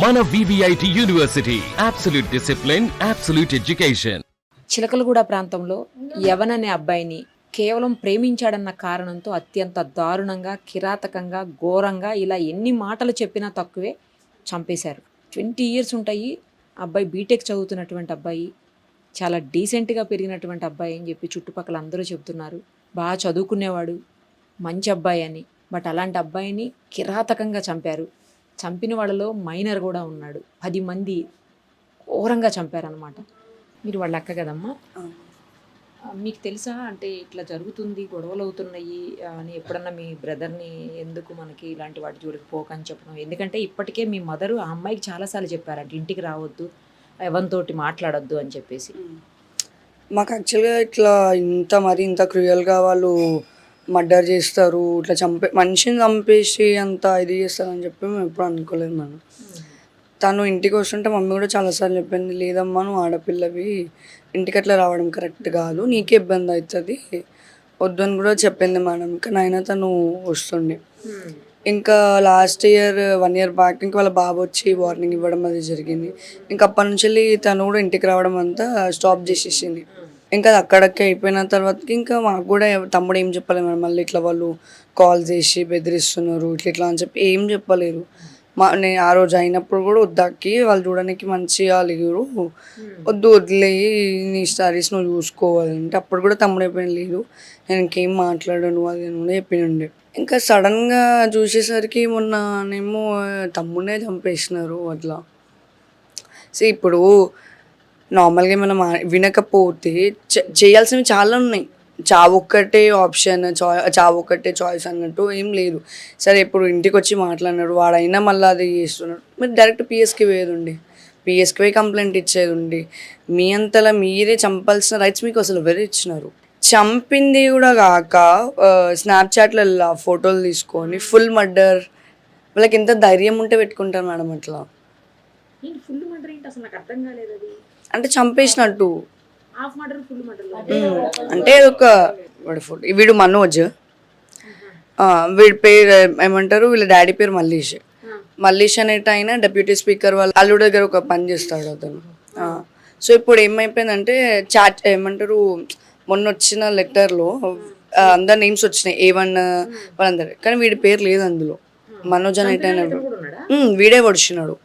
మన VVIT university, absolute discipline, absolute education. Chilkalguda ప్రాంతంలో యవన్ అనే అబ్బాయిని కేవలం ప్రేమించాడన్న కారణంతో అత్యంత దారుణంగా, కిరాతకంగా, ఘోరంగా ఇలా ఎన్ని మాటలు చెప్పినా తక్కువే చంపేశారు. 20 years ఉంటాయి. అబ్బాయి బీటెక్ చదువుతున్నటువంటి అబ్బాయి, చాలా డీసెంట్గా పెరిగినటువంటి అబ్బాయి అని చెప్పి చుట్టుపక్కల అందరూ చెబుతున్నారు. బాగా చదువుకునేవాడు, మంచి అబ్బాయి అని. బట్ అలాంటి అబ్బాయిని కిరాతకంగా చంపారు. చంపిన వాళ్ళలో మైనర్ కూడా ఉన్నాడు. 10 మంది ఘోరంగా చంపారనమాట. మీరు వాళ్ళ అక్క కదమ్మా, మీకు తెలుసా అంటే ఇట్లా జరుగుతుంది, గొడవలు అవుతున్నాయి అని ఎప్పుడన్నా మీ బ్రదర్ని ఎందుకు మనకి ఇలాంటి వాటి జోలికి పోకని చెప్పడం? ఎందుకంటే ఇప్పటికే మీ మదరు ఆ అమ్మాయికి చాలాసార్లు చెప్పారంట, ఇంటికి రావద్దు, ఎవరితోటి మాట్లాడొద్దు అని చెప్పేసి. మాకు యాక్చువల్గా ఇట్లా ఇంత క్రూయల్గా వాళ్ళు మర్డర్ చేస్తారు, ఇట్లా మనిషిని చంపేసి అంత ఇది చేస్తారని చెప్పి మేము ఎప్పుడు అనుకోలేదు మనం. తను ఇంటికి వస్తుంటే మమ్మీ కూడా చాలాసార్లు చెప్పింది, లేదమ్మా నువ్వు ఆడపిల్లవి, ఇంటికి అట్లా రావడం కరెక్ట్ కాదు, నీకే ఇబ్బంది అవుతుంది, వద్దు అని కూడా చెప్పింది మేడం. కానీ అయినా తను వస్తుండే. ఇంకా లాస్ట్ ఇయర్ 1 year బ్యాక్ ఇంకా వాళ్ళ బాబు వచ్చి వార్నింగ్ ఇవ్వడం అది జరిగింది. ఇంకా అప్పటి నుంచి తను కూడా ఇంటికి రావడం అంతా స్టాప్ చేసేసింది. ఇంకా అది అక్కడికి అయిపోయిన తర్వాతకి ఇంకా మాకు కూడా తమ్ముడు ఏం చెప్పలేదు మేడం. మళ్ళీ ఇట్లా వాళ్ళు కాల్ చేసి బెదిరిస్తున్నారు ఇట్లా అని చెప్పి ఏం చెప్పలేరు. నేను ఆ రోజు అయినప్పుడు కూడా వద్దాకి వాళ్ళు చూడడానికి మంచిగా లేరు, వద్దు వదిలేయి, నీ స్టడీస్ నువ్వు చూసుకోవాలంటే అప్పుడు కూడా తమ్ముడు అయిపోయిన లేదు, నేను ఇంకేం మాట్లాడను అది నువ్వు చెప్పినండే. ఇంకా సడన్గా చూసేసరికి మొన్ననేమో తమ్ముడే చంపేసినారు అట్లా. సో ఇప్పుడు నార్మల్గా మనం వినకపోతే చేయాల్సినవి చాలా ఉన్నాయి. చావొక్కటే ఆప్షన్, చావొక్కటే చాయిస్ అన్నట్టు ఏం లేదు. సరే ఇప్పుడు ఇంటికి వచ్చి మాట్లాడినాడు, వాడైనా మళ్ళీ అది చేస్తున్నాడు, మీరు డైరెక్ట్ పిఎస్కి పోయేది ఉండి, పిఎస్కి పోయి కంప్లైంట్ ఇచ్చేది ఉండి, మీ అంతలా మీరే చంపాల్సిన రైట్స్ మీకు అసలు ఎవరు ఇచ్చినారు? చంపింది కూడా కాక స్నాప్చాట్లో ఫోటోలు తీసుకొని ఫుల్ మర్డర్. వాళ్ళకి ఎంత ధైర్యం ఉంటే పెట్టుకుంటారు మేడం అట్లా. ఫుల్ మర్డర్ ఏంటి అసలు నాకు అర్థం కాలేదు. అది అంటే చంపేసినట్టు, హాఫ్ మర్డర్, ఫుల్ మర్డర్ అంటే ఒక వాడి ఫోటో. వీడు మనోజ్, వీడి పేరు ఏమంటారు, వీళ్ళ డాడీ పేరు మల్లేష్. మల్లేష్ అనేట ఆయన డిప్యూటీ స్పీకర్ వాళ్ళ అల్లుడి దగ్గర ఒక పని చేస్తాడు అతను. సో ఇప్పుడు ఏమైపోయిందంటే చాట్ ఏమంటారు, మొన్న వచ్చిన లెటర్లో అందరు నేమ్స్ వచ్చినాయి, A1 వాళ్ళందరూ, కానీ వీడి పేరు లేదు అందులో. మనోజ్ అనేట ఆయన వీడే పొడిచినాడు.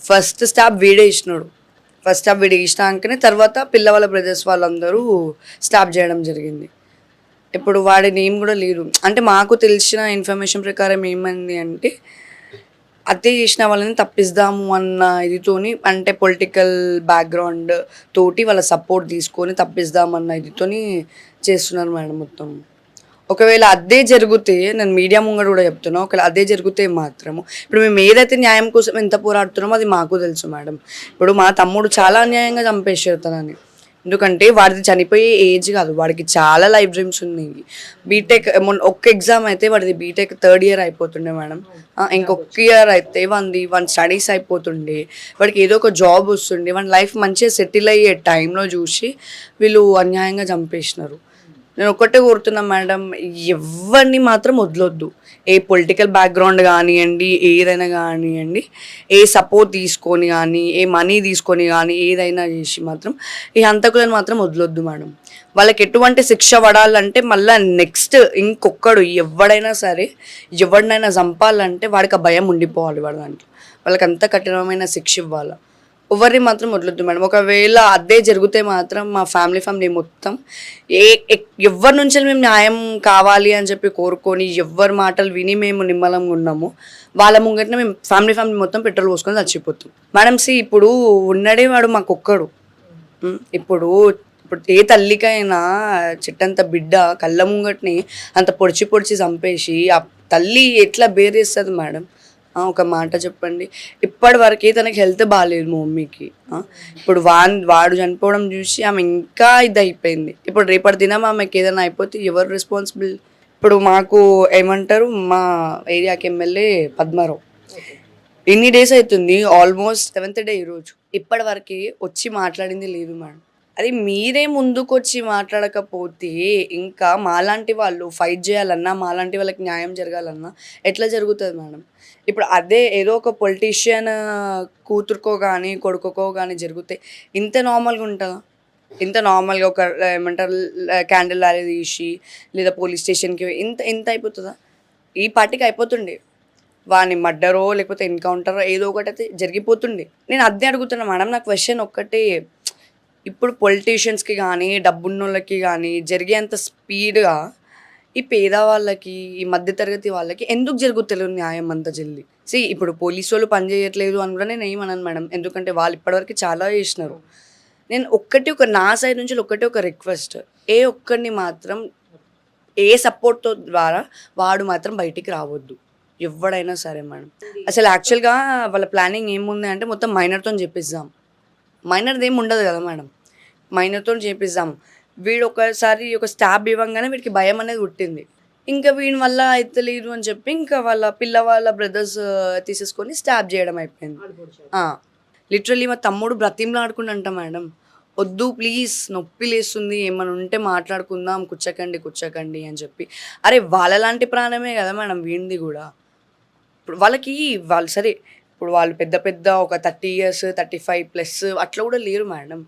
ఫస్ట్ స్టాప్ వీడే ఇచ్చినాడు. ఫస్ట్ స్టాప్ వీడికి ఇచ్చినాకనే తర్వాత పిల్లవాళ్ళ బ్రదర్స్ వాళ్ళందరూ స్టాప్ చేయడం జరిగింది. ఇప్పుడు వాడి నేమ్ కూడా లేదు. అంటే మాకు తెలిసిన ఇన్ఫర్మేషన్ ప్రకారం ఏమైంది అంటే హత్య చేసిన వాళ్ళని తప్పిద్దాము అన్న ఇదితోని, అంటే పొలిటికల్ బ్యాక్గ్రౌండ్ తోటి వాళ్ళ సపోర్ట్ తీసుకొని తప్పిద్దామన్న ఇదితోని చేస్తున్నారు మేడం మొత్తం. ఒకవేళ అదే జరిగితే, నేను మీడియా ముంగడు కూడా చెప్తున్నా, ఒకవేళ అదే జరిగితే మాత్రము ఇప్పుడు మేము ఏదైతే న్యాయం కోసం ఎంత పోరాడుతున్నామో అది మాకు తెలుసు మేడం. ఇప్పుడు మా తమ్ముడు చాలా అన్యాయంగా చంపేసేతానని, ఎందుకంటే వాడిది చనిపోయే ఏజ్ కాదు, వాడికి చాలా లైఫ్ డ్రీమ్స్ ఉన్నాయి. బీటెక్ ఒక్క ఎగ్జామ్ అయితే వాడిది బీటెక్ 3rd year అయిపోతుండే మేడం. ఇంకొక ఇయర్ అయితే వన్ స్టడీస్ అయిపోతుండే, వాడికి ఏదో ఒక జాబ్ వస్తుండే, వాడి లైఫ్ మంచిగా సెటిల్ అయ్యే టైంలో చూసి వీళ్ళు అన్యాయంగా చంపేసినారు. నేను ఒక్కటే కోరుతున్నా మేడం, ఎవరిని మాత్రం వదలొద్దు. ఏ పొలిటికల్ బ్యాక్గ్రౌండ్ కానివ్వండి, ఏదైనా కానివ్వండి, ఏ సపోర్ట్ తీసుకొని కానీ, ఏ మనీ తీసుకొని కానీ, ఏదైనా చేసి మాత్రం ఈ హంతకులను మాత్రం వదలొద్దు మేడం. వాళ్ళకి ఎటువంటి శిక్ష పడాలంటే మళ్ళీ నెక్స్ట్ ఇంకొకడు ఎవడైనా సరే ఎవరినైనా చంపాలంటే వాడికి ఆ భయం ఉండిపోవాలి. వాడు దాంట్లో వాళ్ళకి అంత కఠినమైన శిక్ష ఇవ్వాలి. ఎవరిని మాత్రం వదలొద్దు మేడం. ఒకవేళ అదే జరిగితే మాత్రం మా ఫ్యామిలీ మొత్తం ఎవరి నుంచి మేము న్యాయం కావాలి అని చెప్పి కోరుకొని ఎవరి మాటలు విని మేము నిమ్మలంగా ఉన్నాము, వాళ్ళ ముంగటనే మేము ఫ్యామిలీ మొత్తం పెట్రోల్ పోసుకొని చచ్చిపోతాం మేడం. ఇప్పుడు ఉన్నడే వాడు మాకొక్కడు. ఇప్పుడు ఏ తల్లికైనా చెట్టంత బిడ్డ కళ్ళ ముంగట్ని అంత పొడిచి చంపేసి ఆ తల్లి ఎట్లా బేరేస్తుంది మేడం? ఒక మాట చెప్పండి. ఇప్పటి వరకే తనకి హెల్త్ బాగాలేదు మా మమ్మీకి. ఇప్పుడు వాడు చనిపోవడం చూసి ఆమె ఇంకా ఇది అయిపోయింది. ఇప్పుడు రేపటి దినం ఆమెకి ఏదైనా అయిపోతే ఎవరు రెస్పాన్సిబుల్? ఇప్పుడు మాకు ఏమంటారు, మా ఏరియాకి ఎమ్మెల్యే పద్మారావు ఎన్ని డేస్ అవుతుంది, ఆల్మోస్ట్ 7th day ఈరోజు, ఇప్పటి వరకే వచ్చి మాట్లాడింది లేదు మేడం. అది మీరే ముందుకొచ్చి మాట్లాడకపోతే ఇంకా మాలాంటి వాళ్ళు ఫైట్ చేయాలన్నా, మాలాంటి వాళ్ళకి న్యాయం జరగాలన్నా ఎట్లా జరుగుతుంది మేడం? ఇప్పుడు అదే ఏదో ఒక పొలిటీషియన్ కూతురుకో కానీ కొడుకుకో కానీ జరిగితే ఇంత నార్మల్గా ఉంటుందా? ఇంత నార్మల్గా ఒక ఏమంటారు క్యాండిల్ ర్యాలీ తీసి లేదా పోలీస్ స్టేషన్కి ఇంత ఇంత అయిపోతుందా? ఈ పార్టీకి అయిపోతుండే, వాని మర్డరో లేకపోతే ఎన్కౌంటరో ఏదో ఒకటి అయితే జరిగిపోతుండే. నేను అదే అడుగుతున్నా మేడం, నా క్వశ్చన్ ఒక్కటే, ఇప్పుడు పొలిటీషియన్స్కి కానీ డబ్బున్నోళ్ళకి కానీ జరిగేంత స్పీడ్గా ఈ పేదవాళ్ళకి ఈ మధ్యతరగతి వాళ్ళకి ఎందుకు జరుగుతలేదు న్యాయం అంత జల్ది? ఇప్పుడు పోలీసు వాళ్ళు పని చేయట్లేదు అని కూడా నేను ఏమన్నాను మేడం, ఎందుకంటే వాళ్ళు ఇప్పటివరకు చాలా చేసినారు. నేను నా సైడ్ నుంచి ఒక రిక్వెస్ట్, ఏ ఒక్కరిని మాత్రం ఏ సపోర్ట్తో ద్వారా వాడు మాత్రం బయటికి రావద్దు, ఎవడైనా సరే మేడం. అసలు యాక్చువల్గా వాళ్ళ ప్లానింగ్ ఏముంది అంటే మొత్తం మైనర్తో చేపిద్దాం. మైనర్ది ఏమి ఉండదు కదా మేడం, మైనర్తో చేపిద్దాం. వీడు ఒకసారి ఒక స్టాబ్ ఇవ్వగానే వీడికి భయం అనేది పుట్టింది. ఇంకా వీడి వల్ల అయితే లేదు అని చెప్పి ఇంకా వాళ్ళ బ్రదర్స్ తీసేసుకొని స్టాబ్ చేయడం అయిపోయింది. లిటరలీ మా తమ్ముడు బ్రతిమలాడుకుంటా మేడం, వద్దు ప్లీజ్ నొప్పి లేస్తుంది, ఏమైనా ఉంటే మాట్లాడుకుందాం, కూర్చోకండి అని చెప్పి. అరే వాళ్ళలాంటి ప్రాణమే కదా మేడం వీడిది కూడా. ఇప్పుడు వాళ్ళు సరే, ఇప్పుడు వాళ్ళు పెద్ద ఒక 30 years 35+ అట్లా కూడా లేరు మేడం.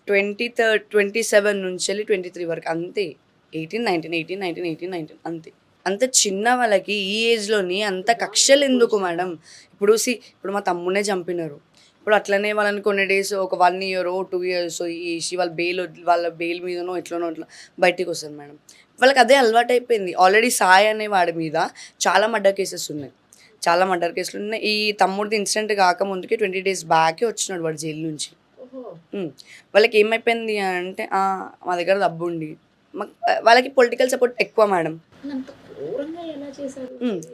27 నుంచి వెళ్ళి 23 వరకు అంతే. 18 19 అంతే. అంత చిన్న వాళ్ళకి ఈ ఏజ్లోని అంత కక్షలు ఎందుకు మేడం? ఇప్పుడు మా తమ్మునే చంపినారు. ఇప్పుడు అట్లనే వాళ్ళని కొన్ని డేస్ ఒక 1 year 2 years వేసి వాళ్ళ బెయిల్ మీదనో ఎట్లనో అట్లా బయటికి వస్తుంది మేడం. వాళ్ళకి అదే అలవాటు అయిపోయింది. ఆల్రెడీ సాయి అనే వాడి మీద చాలా మర్డర్ కేసులు ఉన్నాయి. ఈ తమ్ముడిది ఇన్సిడెంట్ కాకముందుకి 20 days బ్యాకే వచ్చినాడు వాడు జైలు నుంచి. వాళ్ళకి ఏమైపోయింది అంటే మా దగ్గర డబ్బు ఉండి, వాళ్ళకి పొలిటికల్ సపోర్ట్ ఎక్కువ మేడం.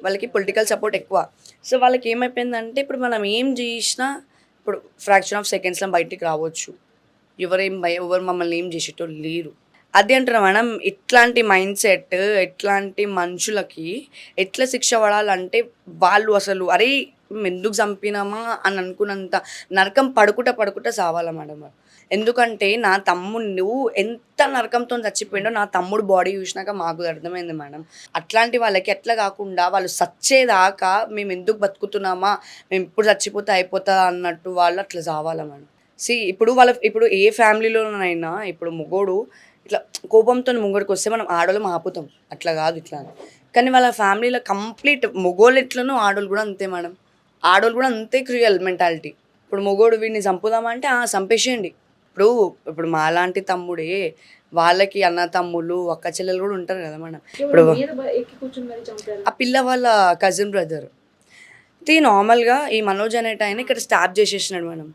వాళ్ళకి పొలిటికల్ సపోర్ట్ ఎక్కువ. సో వాళ్ళకి ఏమైపోయిందంటే ఇప్పుడు మనం ఏం చేసినా ఇప్పుడు ఫ్రాక్షన్ ఆఫ్ సెకండ్స్లో బయటికి రావచ్చు. ఎవరు మమ్మల్ని ఏం చేసేటోళ్ళు లేరు. అదే అంటారా మేడం, ఇట్లాంటి మైండ్ సెట్ ఇట్లాంటి మనుషులకి ఎట్లా శిక్ష పడాలంటే వాళ్ళు అసలు అరే మేము ఎందుకు చంపినామా అని అనుకున్నంత నరకం పడుకుంటా సావాలా మేడం. ఎందుకంటే నా తమ్ముడు ఎంత నరకంతో చచ్చిపోయిండో నా తమ్ముడు బాడీ చూసినాక మాకు అర్థమైంది మేడం. అట్లాంటి వాళ్ళకి ఎట్లా కాకుండా వాళ్ళు చచ్చేదాకా మేము ఎందుకు బతుకుతున్నామా, మేము ఇప్పుడు చచ్చిపోతే అయిపోతా అన్నట్టు వాళ్ళు అట్లా చావాలా మేడం. ఇప్పుడు ఏ ఫ్యామిలీలోనైనా ఇప్పుడు మొగోడు ఇట్లా కోపంతో ముంగడికి వస్తే మనం ఆడోళ్ళం ఆపుతాం, అట్లా కాదు ఇట్లా. కానీ వాళ్ళ ఫ్యామిలీలో కంప్లీట్ మొగోళ్ళు ఎట్లనో ఆడోళ్ళు కూడా అంతే మేడం. ఆడోళ్ళు కూడా అంతే క్రూయల్ మెంటాలిటీ. ఇప్పుడు మొగోడు వీడిని చంపుదామంటే చంపేసేయండి. ఇప్పుడు మాలాంటి తమ్ముడే వాళ్ళకి అన్న తమ్ముళ్ళు అక్క చెల్లెలు కూడా ఉంటారు కదా మేడం. ఇప్పుడు ఆ పిల్ల వాళ్ళ కజిన్ బ్రదర్ నార్మల్గా ఈ మనోజ్ అనేట ఆయన ఇక్కడ స్టాప్ చేసేసినాడు మేడం.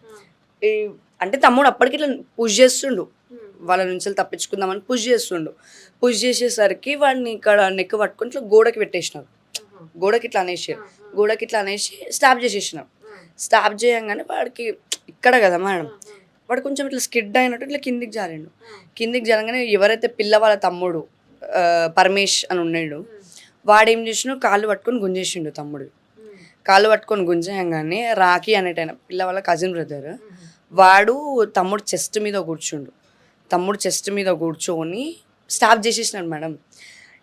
అంటే తమ్ముడు అప్పటికి ఇట్లా పుష్ చేస్తుండు, వాళ్ళ నుంచి తప్పించుకుందామని పుష్ చేసేసరికి వాడిని ఇక్కడ నెక్ పట్టుకొని ఇట్లా గోడకి పెట్టేసినారు. గోడకి ఇట్లా అనేసి స్టాప్ చేసేసినారు. స్టాప్ చేయగానే వాడికి ఇక్కడ కదా మేడం, వాడు కొంచెం ఇట్లా స్కిడ్ అయినట్టు ఇట్లా కిందికి జారగానే ఎవరైతే పిల్ల వాళ్ళ తమ్ముడు పరమేష్ అని ఉన్నాడు, వాడేం చేసినాడు కాళ్ళు పట్టుకొని గుంజేసిండు. తమ్ముడు కాళ్ళు పట్టుకొని గుంజేయంగానే రాఖీ అనేటైన పిల్ల వాళ్ళ కజిన్ బ్రదర్ వాడు తమ్ముడు చెస్ట్ మీద కూర్చొని స్టాప్ చేసేసినాడు మేడం.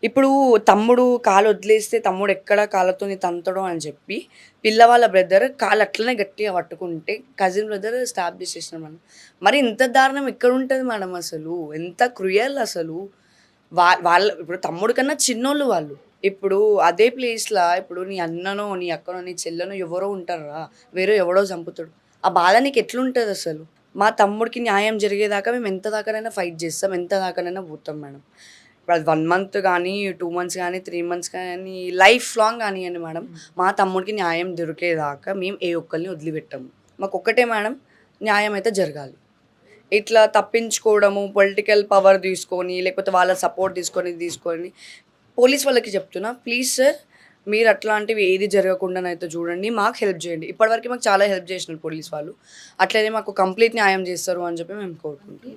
ఇప్పుడు తమ్ముడు కాలు వదిలేస్తే తమ్ముడు ఎక్కడ కాళ్ళతో తంతడం అని చెప్పి పిల్ల వాళ్ళ బ్రదర్ కాలు అట్లనే గట్టిగా పట్టుకుంటే కజిన్ బ్రదర్ స్టాప్ చేసేసినాడు మేడం. మరి ఇంత దారుణం ఎక్కడ ఉంటుంది మేడం? అసలు ఎంత క్రూయల్ అసలు. వాళ్ళ ఇప్పుడు తమ్ముడు కన్నా చిన్నోళ్ళు వాళ్ళు. ఇప్పుడు అదే ప్లేస్లో ఇప్పుడు నీ అన్ననో నీ అక్కనో నీ చెల్లెనో ఎవరో ఉంటారా, వేరే ఎవడో చంపుతాడు. ఆ బాధ నీకు ఎట్లుంటుంది అసలు? మా తమ్ముడికి న్యాయం జరిగేదాకా మేము ఎంత దాకానైనా ఫైట్ చేస్తాం, ఎంత దాకానైనా పోతాం మేడం. ఇప్పుడు అది 1 month కానీ 2 months కానీ 3 months కానీ లైఫ్ లాంగ్ కానివ్వండి మేడం, మా తమ్ముడికి న్యాయం దొరికేదాకా మేము ఏ ఒక్కరిని వదిలిపెట్టాము. మాకు ఒక్కటే మేడం, న్యాయం అయితే జరగాలి. ఇట్లా తప్పించుకోవడము, పొలిటికల్ పవర్ తీసుకొని లేకపోతే వాళ్ళ సపోర్ట్ తీసుకొని పోలీస్ వాళ్ళకి చెప్తున్నా, ప్లీజ్ సార్ మీరు అట్లాంటివి ఏది జరగకుండానైతే చూడండి, మాకు హెల్ప్ చేయండి. ఇప్పటివరకు మాకు చాలా హెల్ప్ చేసినారు పోలీస్ వాళ్ళు, అట్లనే మాకు కంప్లీట్ న్యాయం చేస్తారు అని చెప్పి మేము కోరుకుంటున్నాం.